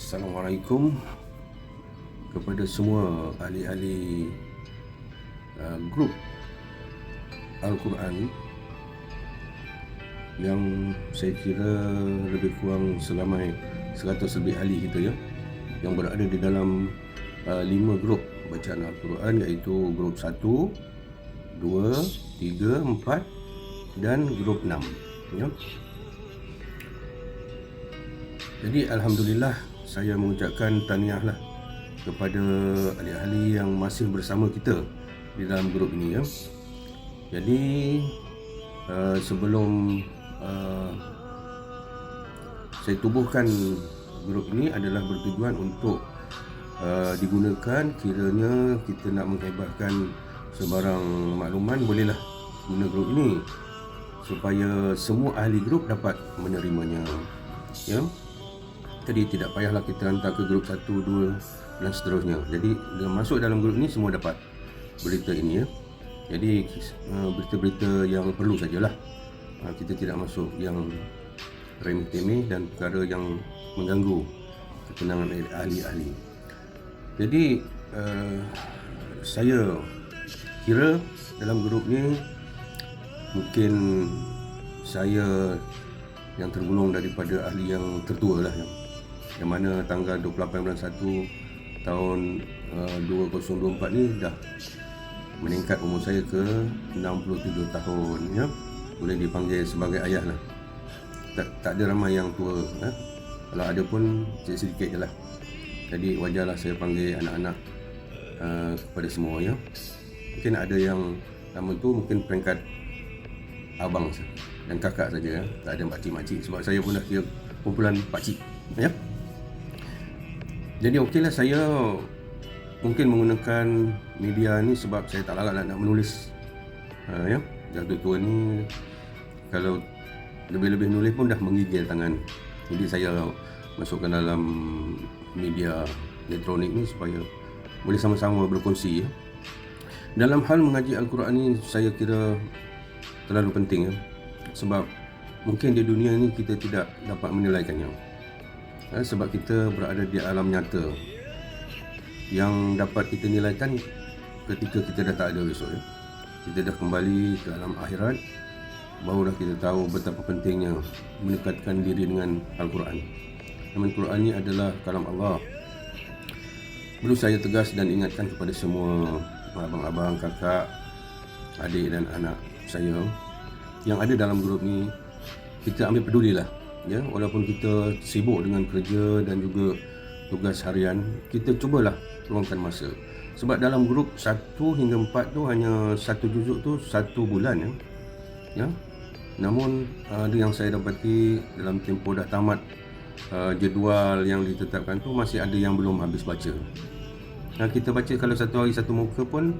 Assalamualaikum kepada semua ahli-ahli grup Al-Quran yang saya kira lebih kurang selamai 100 lebih ahli kita yang berada di dalam 5 grup bacaan Al-Quran, iaitu grup 1, 2, 3, 4 dan grup 6 ya. Jadi Alhamdulillah, saya mengucapkan tahniahlah kepada ahli-ahli yang masih bersama kita di dalam grup ini ya. Jadi sebelum saya tubuhkan grup ini adalah bertujuan untuk digunakan kiranya kita nak menghebahkan sebarang makluman, bolehlah guna grup ini supaya semua ahli grup dapat menerimanya ya. Jadi tidak payahlah kita hantar ke grup 1, 2 dan seterusnya. Jadi dengan masuk dalam grup ini semua dapat berita ini ya. Jadi berita-berita yang perlu sajalah. Kita tidak masuk yang remeh-temeh dan perkara yang mengganggu ketenangan ahli-ahli. Jadi saya kira dalam grup ni mungkin saya yang tergolong daripada ahli yang tertua lah, yang mana tanggal 28 bulan 1 tahun 2024 ni dah meningkat umur saya ke 67 tahun ya. Boleh dipanggil sebagai ayah lah. Tak ada ramai yang tua ya. Kalau ada pun sedikit je lah. Jadi wajarlah saya panggil anak-anak kepada semua ya. Mungkin ada yang nama tu mungkin peringkat abang dan kakak saja ya. Tak ada makcik-makcik, sebab saya pun dah kira kumpulan pakcik ya. Jadi okeylah, saya mungkin menggunakan media ni sebab saya tak larat nak menulis ya. Dah tua ni kalau lebih-lebih nulis pun dah menggigil tangan. Jadi saya masukkan dalam media elektronik ni supaya boleh sama-sama berkongsi ya. Dalam hal mengaji Al-Quran ni saya kira terlalu penting ya. Sebab mungkin di dunia ni kita tidak dapat menilaikannya ya, sebab kita berada di alam nyata. Yang dapat kita nilaikan ketika kita dah tak ada besok ya. Kita dah kembali ke alam akhirat, barulah kita tahu betapa pentingnya mendekatkan diri dengan Al-Quran. Al-Quran ni adalah kalam Allah. Perlu saya tegas dan ingatkan kepada semua abang-abang, kakak, adik dan anak saya yang ada dalam grup ni, kita ambil pedulilah ya. Walaupun kita sibuk dengan kerja dan juga tugas harian, kita cubalah luangkan masa. Sebab dalam grup 1 hingga 4 tu hanya satu juzuk tu 1 bulan ya. Namun ada yang saya dapati dalam tempoh dah tamat jadual yang ditetapkan tu, masih ada yang belum habis baca. Kita baca kalau satu hari satu muka pun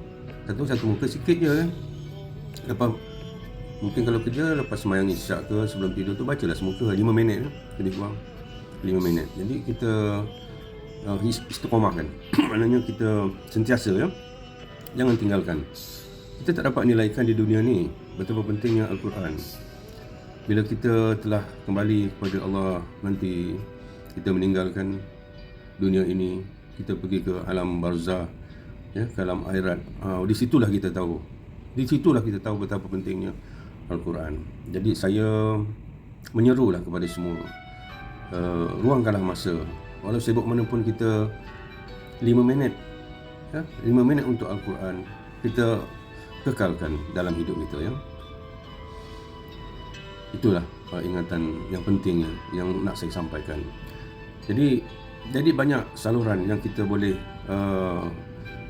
satu muka sikit je kan. Lepas mungkin kalau kerja lepas sembahyang isyak ke sebelum tidur tu bacalah semuka 5 minit lebih kurang 5 minit. Jadi kita istiqamah kan. Maknanya kita sentiasa ya. Jangan tinggalkan. Kita tak dapat nilaikan di dunia ni betapa pentingnya Al-Quran. Bila kita telah kembali kepada Allah nanti, kita meninggalkan dunia ini, kita pergi ke alam barzah ya, ke alam akhirat. Di situlah kita tahu. Di situlah kita tahu betapa pentingnya Al-Quran. Jadi saya menyerulah kepada semua, luangkanlah masa. Walau sibuk mana pun kita 5 minit ya, 5 minit untuk Al-Quran kita kekalkan dalam hidup kita ya. Itulah ingatan yang pentingnya yang nak saya sampaikan. Jadi banyak saluran yang kita boleh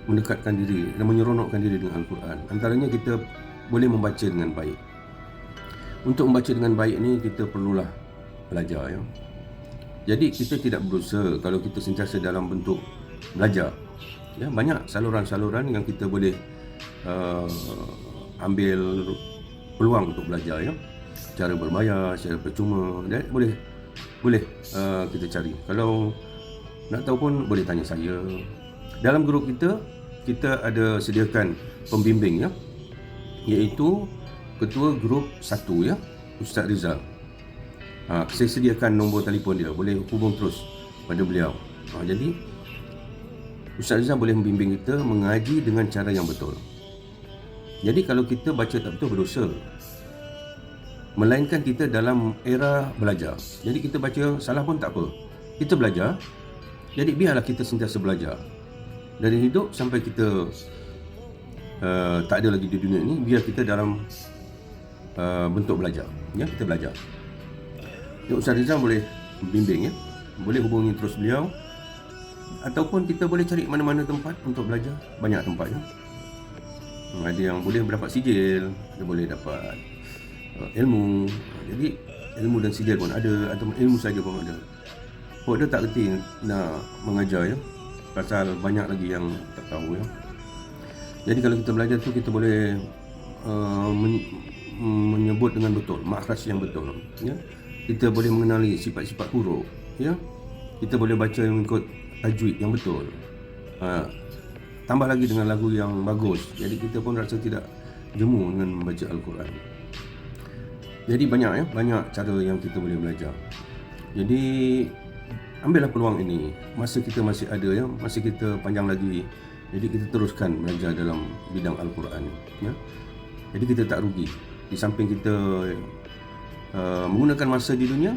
mendekatkan diri dan menyeronokkan diri dengan Al-Quran. Antaranya kita boleh membaca dengan baik. Untuk membaca dengan baik ni kita perlulah belajar ya. Jadi kita tidak berusaha kalau kita sentiasa dalam bentuk belajar ya. Banyak saluran-saluran yang kita boleh ambil peluang untuk belajar ya. Cara berbayar, secara percuma dan boleh kita cari. Kalau nak tahu pun boleh tanya saya. Dalam grup kita ada sediakan pembimbing ya, iaitu ketua grup 1 ya, Ustaz Rizal. Saya sediakan nombor telefon dia, boleh hubung terus pada beliau. Jadi Ustaz Rizal boleh membimbing kita mengaji dengan cara yang betul. Jadi kalau kita baca tak betul berdosa. Melainkan kita dalam era belajar. Jadi kita baca salah pun tak apa. Kita belajar. Jadi biarlah kita sentiasa belajar. Dari hidup sampai kita tak ada lagi di dunia ini, biar kita dalam bentuk belajar. Ya, kita belajar. Ya, Ustaz Rizal boleh membimbing, ya. Boleh hubungi terus beliau. Ataupun kita boleh cari mana-mana tempat untuk belajar. Banyak tempat, ya. Ada yang boleh dapat sijil, ada boleh dapat ilmu. Jadi ilmu dan sijil pun ada, atau ilmu saja pun ada. Dia tak kerti nak mengajar, ya. Pasal banyak lagi yang tak tahu, ya. Jadi kalau kita belajar tu, kita boleh menyebut dengan betul, makhraj yang betul, ya. Kita boleh mengenali sifat-sifat huruf, ya. Kita boleh baca mengikut tajwid yang betul. Tambah lagi dengan lagu yang bagus. Jadi kita pun rasa tidak jemu dengan membaca Al-Quran. Jadi banyak cara yang kita boleh belajar. Jadi ambillah peluang ini. Masa kita masih ada, ya, masa kita panjang lagi. Jadi kita teruskan belajar dalam bidang Al-Quran, ya. Jadi kita tak rugi. Di samping kita menggunakan masa di dunia,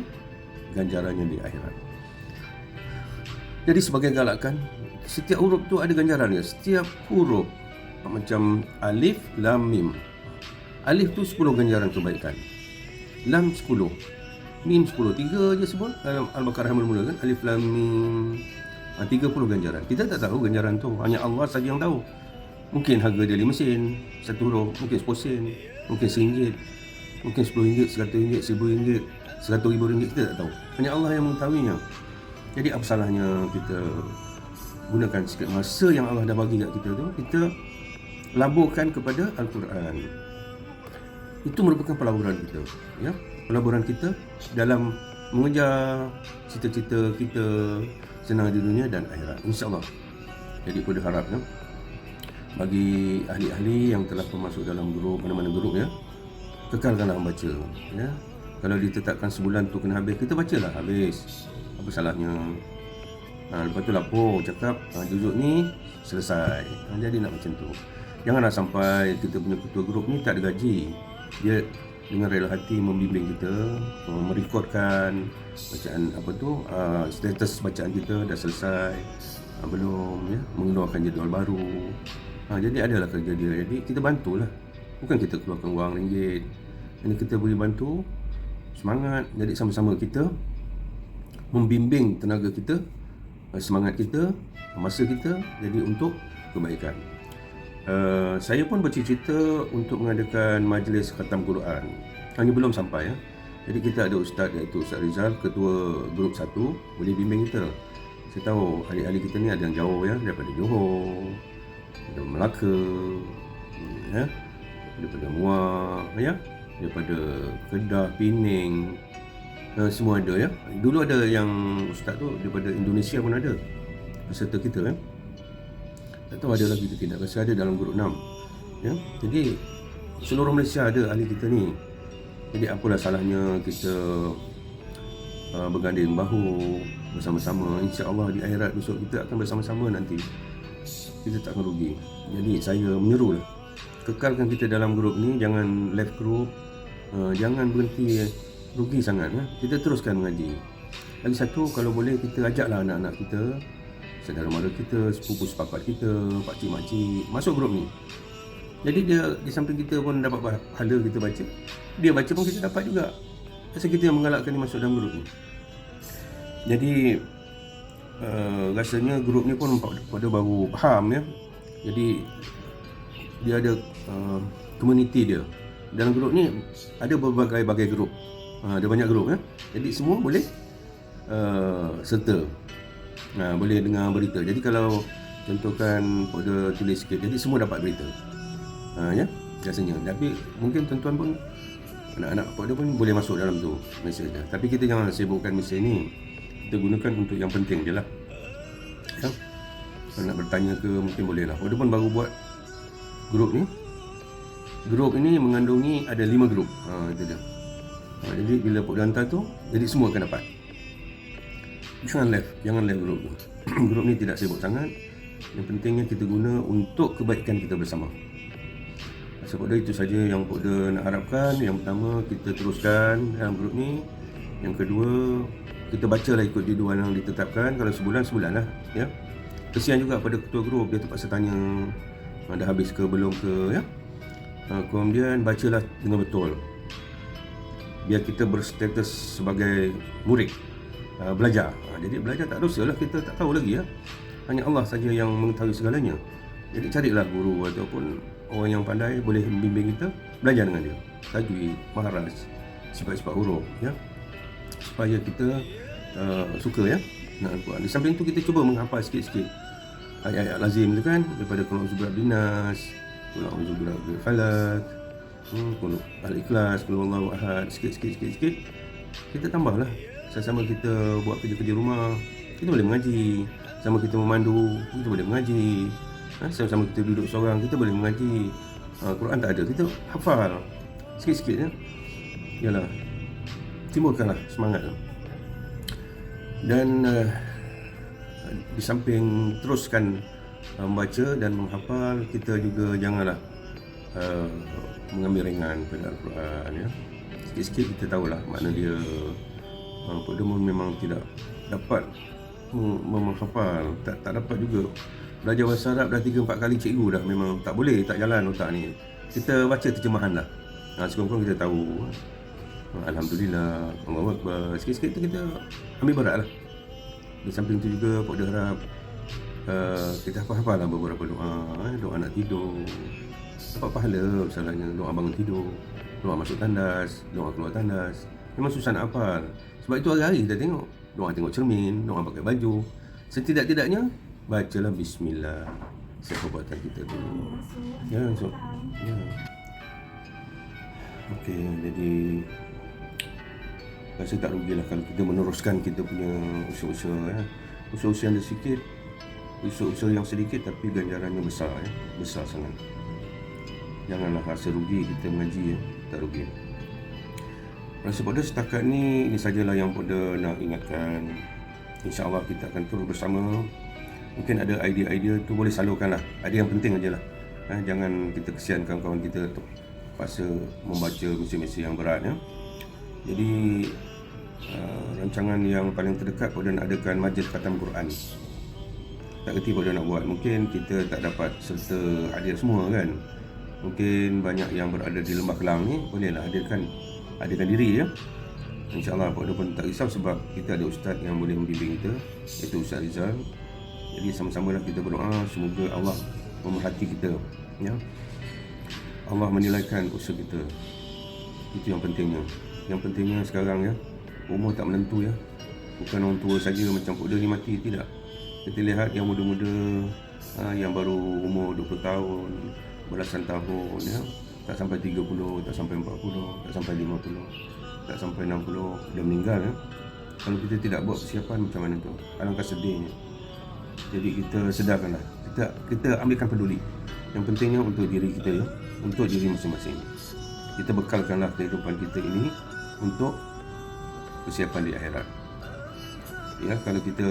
ganjarannya di akhirat. Jadi sebagai galakan, setiap huruf tu ada ganjarannya. Setiap huruf, macam alif, lam, mim. Alif tu 10 ganjaran kebaikan. Lam 10. Mim 10. 3 je sebut dalam Al-Baqarah mula-mula, kan. Alif, lam, mim. 30 ganjaran. Kita tak tahu ganjaran tu. Hanya Allah saja yang tahu. Mungkin harga dia 5 sen, satu huruf. Mungkin 10 sen. Mungkin RM1. Mungkin RM10, RM100, RM1000, RM100,000. Kita tak tahu. Hanya Allah yang mengetahuinya. Jadi apa salahnya kita gunakan sikit masa yang Allah dah bagi kat kita tu, kita laburkan kepada Al-Quran. Itu merupakan pelaburan kita, ya. Pelaburan kita dalam mengejar cita-cita kita senang di dunia dan akhirat, insya-Allah. Jadi pada harap, ya, bagi ahli-ahli yang telah masuk dalam grup, mana-mana grup, ya, kekalkanlah membaca, ya. Kalau ditetapkan sebulan tu kena habis, kita bacalah habis. Apa salahnya? Lepas tu lapor, cakap juzuk ni selesai. Jadi nak macam tu. Janganlah sampai kita punya ketua grup ni tak ada gaji. Dia dengan rela hati membimbing kita, merekodkan bacaan status bacaan kita dah selesai, belum, ya, mengeluarkan jadual baru. Jadi adalah kerja dia. Jadi kita bantulah. Bukan kita keluarkan wang ringgit. Ini kita boleh bantu, semangat. Jadi sama-sama kita membimbing tenaga kita, semangat kita, masa kita, jadi untuk kebaikan. Saya pun bercita-cita untuk mengadakan majlis khatam Quran. Hanya belum sampai, ya. Jadi kita ada ustaz, iaitu Ustaz Rizal, ketua grup 1, boleh bimbing kita. Saya tahu ahli-ahli kita ni ada yang jauh, ya, daripada Johor, daripada Melaka, ya, daripada Muar, ya, daripada Kedah, Pening, semua ada, ya. Dulu ada yang ustaz tu daripada Indonesia pun ada peserta kita, ya. Tak tahu ada lagi ke tidak. Rasa ada dalam grup 6, ya. Jadi seluruh Malaysia ada ahli kita ni. Jadi apalah salahnya kita berganding bahu bersama-sama. InsyaAllah di akhirat besok kita akan bersama-sama nanti. Kita tak akan rugi. Jadi saya menyerulah, kekalkan kita dalam grup ni. Jangan left group, jangan berhenti rugi sangat, ya. Kita teruskan mengaji. Lagi satu, kalau boleh kita ajaklah anak-anak kita, saudara mara kita, sepupu sepakat kita, pakcik makcik masuk grup ni. Jadi dia di samping kita pun dapat pahala kita baca, dia baca pun kita dapat juga. Pasal kita yang menggalakkan dia masuk dalam grup ni. Jadi rasanya grup ni pun pada baru faham, ya. Jadi dia ada komuniti dia. Dalam grup ni ada berbagai grup. Ada banyak grup, ya. Jadi semua boleh serta. Boleh dengar berita. Jadi kalau contohkan pada tulis sikit, jadi semua dapat berita. Ya, rasanya. Tapi mungkin tuan-tuan pun, anak-anak pada pun boleh masuk dalam tu mesej dia. Tapi kita jangan sibukkan mesej ni. Kita gunakan untuk yang penting je lah, ya. Kalau nak bertanya ke, mungkin boleh lah. Pada pun baru buat grup ni. Grup ini mengandungi ada 5 grup. Itu dia. Jadi bila Pok hantar tu, jadi semua akan dapat. jangan live grup tu. Grup ni tidak sibuk sangat. Yang pentingnya kita guna untuk kebaikan kita bersama. Sebab itu saja yang Pokda nak harapkan. Yang pertama, kita teruskan dalam grup ni. Yang kedua, kita bacalah ikut jadual yang ditetapkan. Kalau sebulan lah, ya. Kesian juga pada ketua grup, dia terpaksa tanya dah habis ke belum ke, ya. Kemudian bacalah dengan betul, biar kita berstatus sebagai murid, belajar. Jadi belajar tak dosa lah, kita tak tahu lagi, ya. Hanya Allah saja yang mengetahui segalanya. Jadi carilah guru ataupun orang yang pandai boleh membimbing kita, belajar dengan dia. Tajwid, maharaj, sifat-sifat huruf, ya. Supaya kita suka, ya, nak Al-Quran. Di samping itu kita cuba menghafal sikit-sikit ayat-ayat lazim tu kan, daripada Qul a'udzu birabbil nas, Qul a'udzu birabbil falaq, Qul al-ikhlas, Qul huwallahu ahad, sikit-sikit kita tambahlah. Sama-sama kita buat kerja-kerja rumah, kita boleh mengaji. Sama kita memandu, kita boleh mengaji. Sama-sama kita duduk seorang, kita boleh mengaji. Quran tak ada, kita hafal sikit-sikit, ya. Yalah, timbulkanlah semangat. Dan di samping teruskan membaca dan menghafal, kita juga janganlah mengambil ringan pada Al-Quran, ya. Sikit-sikit kita tahulah makna dia. Pokda memang tidak dapat menghafal, tak dapat juga. Belajar bahasa Arab dah 3-4 kali cikgu dah, memang tak boleh, tak jalan otak ni. Kita baca terjemahan lah, sekurang-kurang kita tahu. Alhamdulillah, Allahu Akbar, sikit-sikit tu kita ambil berat lah. Di samping tu juga Pokda harap kita hafal lah beberapa doa. Doa nak tidur, dapat pahala misalnya. Doa bangun tidur, doa masuk tandas, doa keluar tandas. Memang susah nak hafal. Sebab itu hari-hari kita tengok. Doa tengok cermin, doa pakai baju. Setidak-tidaknya bacalah bismillah setiap perbuatan kita dulu. Ya, so, ya. Okey, jadi rasa tak rugilah kalau kita meneruskan kita punya usaha-usaha, ya. Usaha-usaha yang sedikit, usaha-usaha yang sedikit tapi ganjarannya besar, ya. Besar sangat. Janganlah rasa rugi kita mengaji, ya. Tak rugi. Rasa Pokda setakat ni, ini sajalah yang Pokda nak ingatkan. InsyaAllah kita akan terus bersama. Mungkin ada idea-idea tu boleh salurkanlah. Ada yang penting aje lah. Jangan kita kesian kawan-kawan kita tu paksa membaca misi-misi yang berat, ya. Jadi rancangan yang paling terdekat Pokda nak adakan majlis khatam Quran. Tak kerti Pokda nak buat. Mungkin kita tak dapat serta hadir semua kan. Mungkin banyak yang berada di Lembah Kelang ni, bolehlah hadirkan diri, ya. InsyaAllah Pokda pun tak risau sebab kita ada ustaz yang boleh membimbing kita, iaitu Ustaz Rizal. Jadi sama-samalah kita berdoa semoga Allah memerhati kita, ya. Allah menilaikan usaha kita. Itu yang pentingnya. Yang pentingnya sekarang, ya, umur tak menentu, ya. Bukan orang tua saja macam Pokda ni mati, tidak. Kita lihat yang muda-muda, yang baru umur 20 tahun, belasan tahun, ya, tak sampai 30, tak sampai 40, tak sampai 50, tak sampai 60, dia meninggal, ya. Kalau kita tidak buat persiapan macam mana tu? Alangkah sedihnya. Jadi kita sedarkanlah, kita ambilkan peduli. Yang pentingnya untuk diri kita, ya, untuk diri masing-masing. Kita bekalkanlah kehidupan kita ini untuk persiapan di akhirat. Ya, kalau kita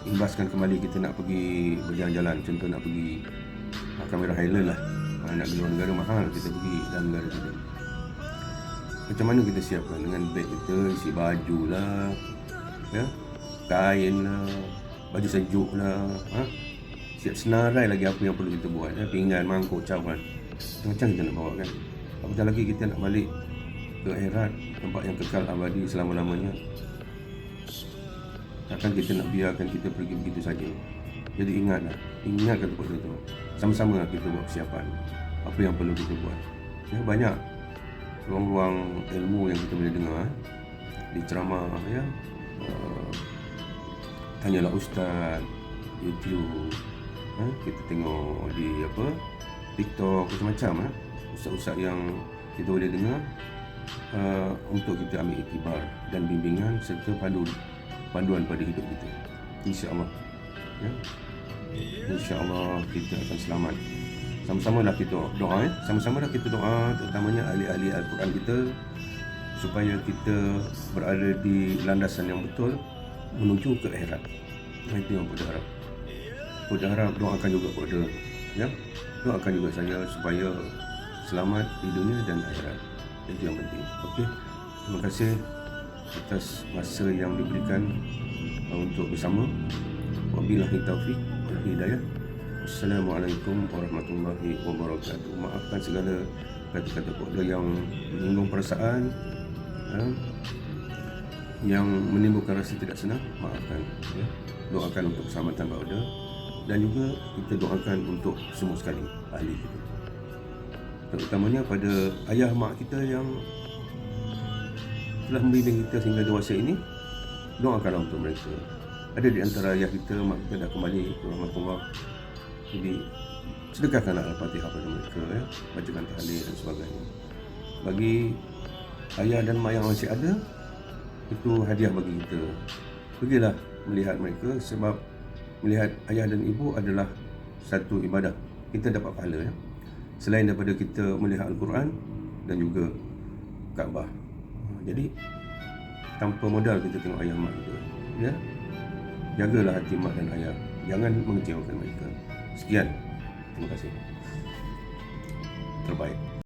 imbaskan kembali kita nak pergi berjalan-jalan, contoh nak pergi Kamera Highland lah, nak ke luar negara mahal, kita pergi dalam negara kita. Macam mana kita siapkan? Dengan beg kita isi baju lah, ya, kain lah, baju sejuk lah, siap senarai lagi apa yang perlu kita buat, ya, pinggan, mangkuk, cawan, macam-macam kita nak bawa kan. Apatah lagi kita nak balik ke akhirat, tempat yang kekal abadi selama-lamanya. Takkan kita nak biarkan kita pergi begitu saja. Jadi ingatkan kepada itu. Sama-sama kita buat persiapan apa yang perlu kita buat. Ya, banyak ruang-ruang ilmu yang kita boleh dengar di ceramah, ya. Tanyalah ustaz, YouTube, kita tengok di TikTok, macam-macam, ustaz-ustaz yang kita boleh dengar, untuk kita ambil iktibar dan bimbingan serta panduan pada hidup kita. InsyaAllah, ya. InsyaAllah kita akan selamat. Sama-sama dah kita doa, ya. Sama-sama dah kita doa, terutamanya ahli-ahli Al-Quran kita, supaya kita berada di landasan yang betul menuju ke akhirat. Itu yang Puan harap. Puan harap doakan juga kepada, ya, doakan juga saya supaya selamat di dunia dan akhirat. Itu yang penting. Okey. Terima kasih atas masa yang diberikan untuk bersama. Wabillahi taufiq wal hidayah. Assalamualaikum warahmatullahi wabarakatuh. Maafkan segala kata-kata Puan yang menyinggung perasaan, yang menimbulkan rasa tidak senang. Maafkan, ya. Doakan untuk keselamatan Puan dan juga kita doakan untuk semua sekali ahli kita, terutamanya pada ayah mak kita yang telah membimbing kita sehingga dewasa ini. Doakanlah untuk mereka. Ada di antara ayah kita, mak kita dah kembali ke rahmatullah, jadi sedekahkanlah Al-Fatihah pada mereka, ya. Bacakan tahlil dan sebagainya. Bagi ayah dan mak yang masih ada, itu hadiah bagi kita. Pergilah melihat mereka, sebab melihat ayah dan ibu adalah satu ibadah. Kita dapat pahala, ya. Selain daripada kita melihat Al-Quran dan juga Kaabah. Jadi tanpa modal kita tengok ayah mak kita, ya. Jagalah hati mak dan ayah, jangan mengecewakan mereka. Sekian, terima kasih. Terbaik.